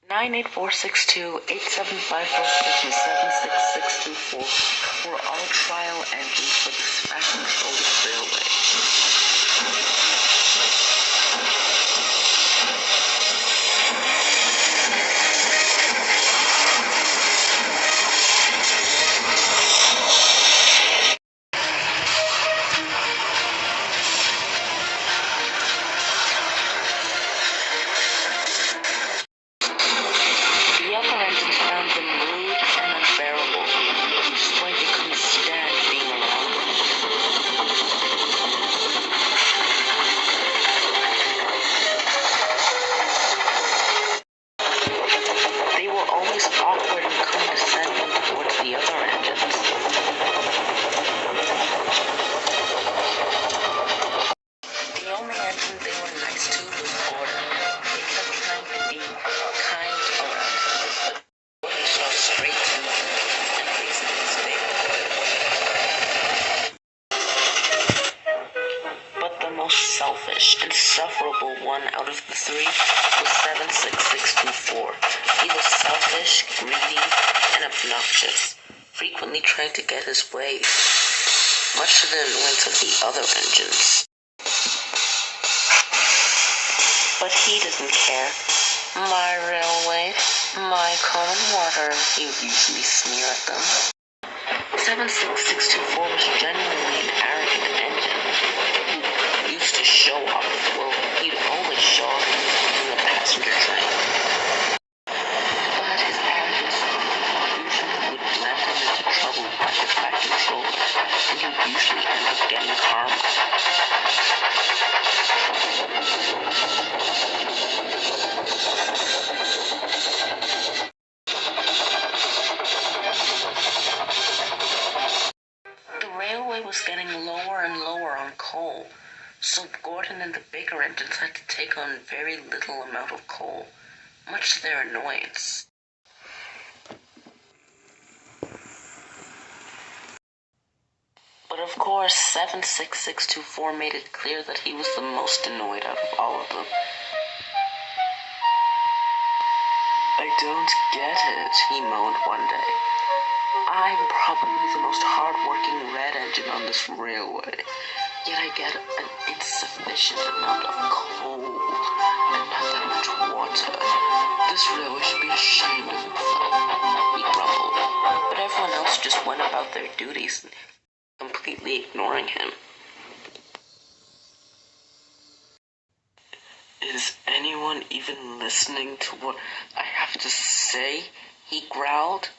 98462-8754-76624 were all trial engines for the smash-controlled railway. The other engines found them rude and unbearable, just like they couldn't stand being around them. They were always awkward and condescending towards the other engines. The only engine they were nice to was Gordon. They kept trying to be kind around him, but Gordon saw straight through him and basically stayed. But the most selfish, insufferable one out of the three was 76624. He was selfish, greedy, and obnoxious, frequently trying to get his way, much to the annoyance of the other engines. But he doesn't care. My railway, my common water, he would usually sneer at them. 76624 was genuinely an arrogant engine who used to show off. Well, he'd always show off in the passenger train. But his arrogance usually would land him into trouble by the track controller, and he would usually end up getting karma. The railway was getting lower and lower on coal, so Gordon and the bigger engines had to take on very little amount of coal, much to their annoyance. But of course, 76624 made it clear that he was the most annoyed out of all of them. I don't get it, he moaned one day. I'm probably the most hard-working red engine on this railway, yet I get an insufficient amount of coal and not that much water. This railway should be ashamed of itself, he grumbled, but everyone else just went about their duties, completely ignoring him. Is anyone even listening to what I have to say? He growled.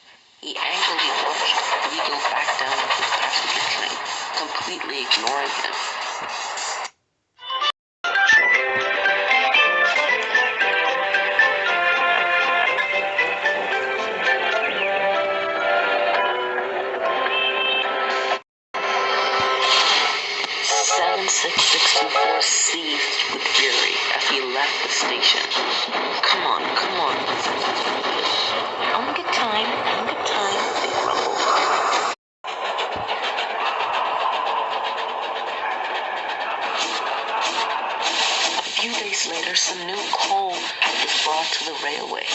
He angrily watched Lee go back down with his passenger train, completely ignoring him. Seized with fury as he left the station. Come on. I'll get time, they grumbled. A few days later, some new coal was brought to the railway.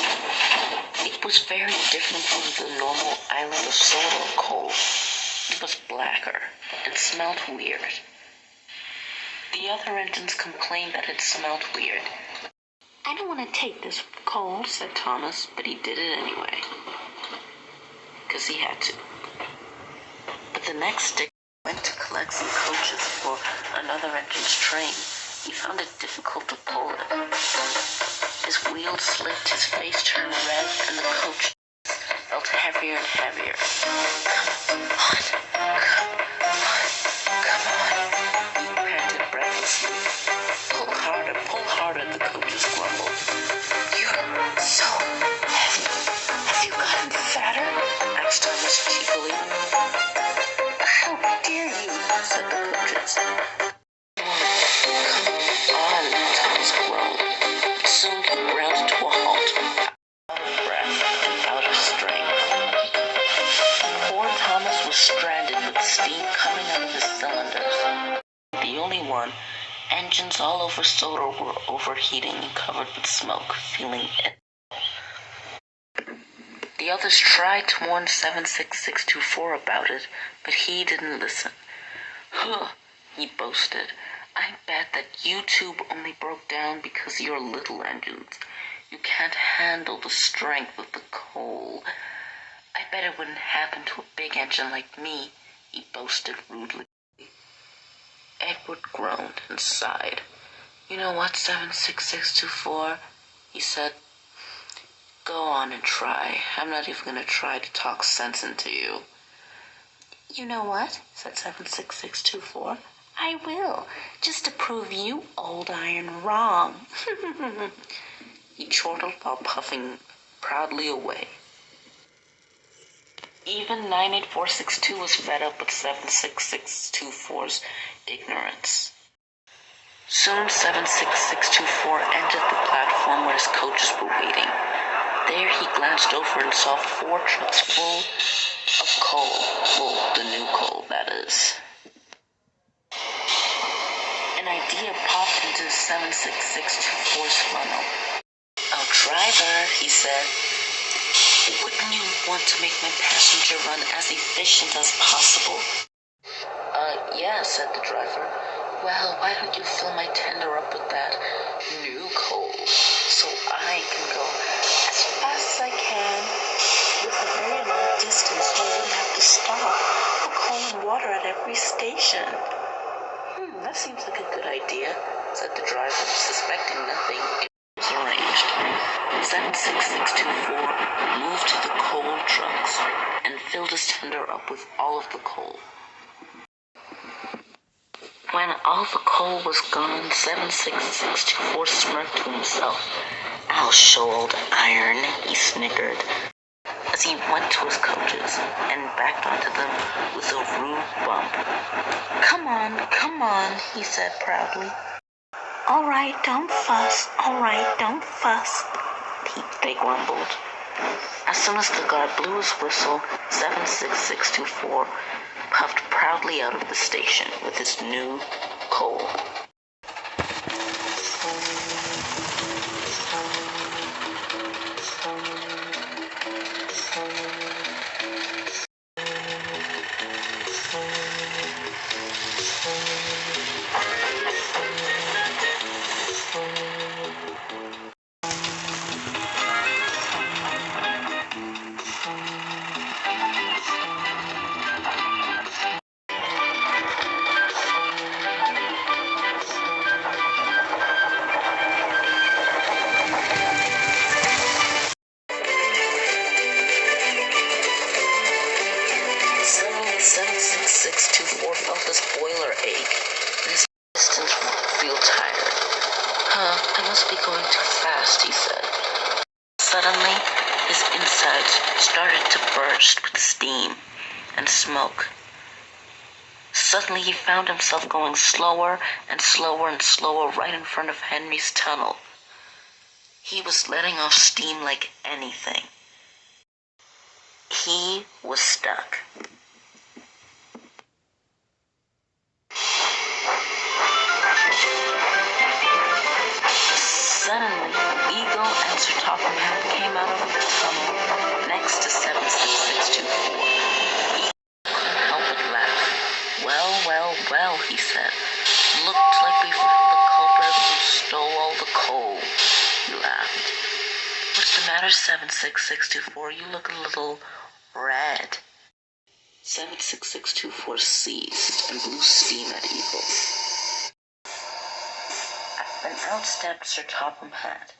It was very different from the normal island of soda coal. It was blacker and smelled weird. The other engines complained that it smelled weird. I don't want to take this coal, said Thomas, but he did it anyway. 'Cause he had to. But the next day, he went to collect some coaches for another engine's train. He found it difficult to pull it. His wheels slipped, his face turned red, and the coach felt heavier and heavier. Come on. He panted breathlessly. Pull harder, the coaches grumbled. You're so heavy. Have you gotten fatter? Asked Thomas cheekily. How dare you, said the coaches. Come on, Thomas groaned. Soon he ground to a halt, out of breath and out of strength. Poor Thomas was stranded with steam coming out of his cylinders. The only one, engines all over Soda were overheating and covered with smoke, feeling ill. The others tried to warn 76624 about it, but he didn't listen. Huh, he boasted. I bet that you tube only broke down because of your little engines. You can't handle the strength of the coal. I bet it wouldn't happen to a big engine like me, he boasted rudely. Edward groaned and sighed. You know what, 76624, he said. Go on and try. I'm not even going to try to talk sense into you. You know what, said 76624. I will, just to prove you, old iron, wrong. He chortled while puffing proudly away. Even 98462 was fed up with 76624's ignorance. Soon 76624 entered the platform where his coaches were waiting. There he glanced over and saw 4 trucks full of coal. Well, the new coal, that is. An idea popped into 76624's funnel. Oh, driver, he said. Wouldn't you want to make my passenger run as efficient as possible? Yeah, said the driver. Well, why don't you fill my tender up with that new coal so I can go as fast as I can with a very long distance so I wouldn't have to stop for coal and water at every station. That seems like a good idea, said the driver, suspecting nothing. It was arranged. 76624 moved to the coal trucks and filled his tender up with all of the coal. When all the coal was gone, 76624 smirked to himself. I'll show old iron, he snickered, as he went to his coaches and backed onto them with a rude bump. Come on, he said proudly. All right, don't fuss, they grumbled. As soon as the guard blew his whistle, 76624 puffed proudly out of the station with his new coal. Suddenly, 76624 felt his boiler ache, and his pistons feel tired. I must be going too fast, he said. Suddenly, his insides started to burst with steam and smoke. Suddenly, he found himself going slower and slower and slower right in front of Henry's tunnel. He was letting off steam like anything. He was stuck. Suddenly, Eagle and Sir Topham Hatt came out of the tunnel next to 76624. Eagle couldn't help but laugh. Well, he said. Looked like we found the culprit who stole all the coal. He laughed. What's the matter, 76624? You look a little red. 76624 ceased and blew steam at Eagle. Then out stepped Sir Topham Hatt.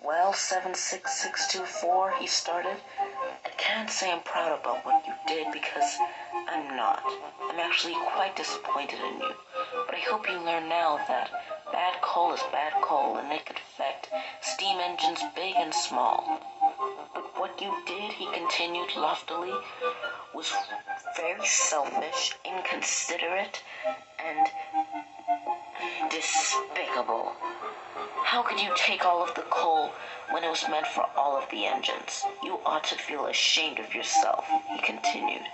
Well, 76624, he started. I can't say I'm proud about what you did because I'm not. I'm actually quite disappointed in you. But I hope you learn now that bad coal is bad coal and it could affect steam engines big and small. But what you did, he continued loftily, was very selfish, inconsiderate, and despicable. How could you take all of the coal when it was meant for all of the engines? You ought to feel ashamed of yourself, he continued.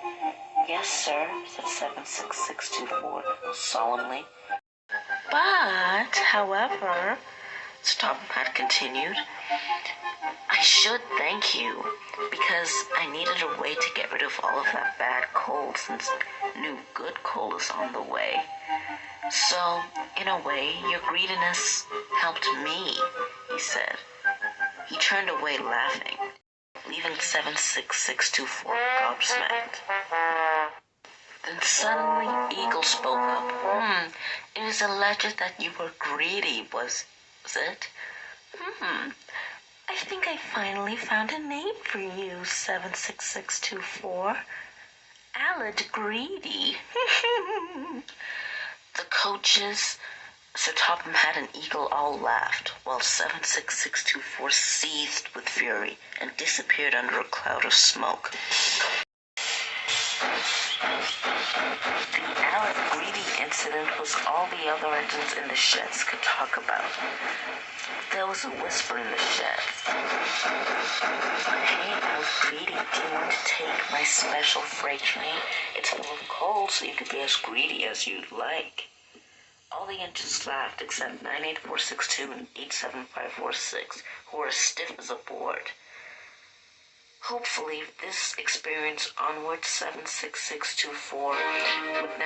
Yes, sir, said 76624 solemnly. But, however, Stop had continued. I should thank you, because I needed a way to get rid of all of that bad coal since new good coal is on the way. So, in a way, your greediness helped me, he said. He turned away laughing, leaving 76624 gobsmacked. Then suddenly Eagle spoke up. It was alleged that you were greedy, was it? I think I finally found a name for you, 76624. Alad Greedy. The coaches, Sir Topham Hatt and Eagle all laughed, while 76624 seethed with fury and disappeared under a cloud of smoke. The Alad Greedy incident was all the other engines in the sheds could talk about. There was a whisper in the sheds. Hey, Alad Greedy, do you want to take my special freight train? It's full of coal, so you could be as greedy as you'd like. All the engines laughed except 98462 and 87546, who were as stiff as a board. Hopefully, this experience onward 76624 would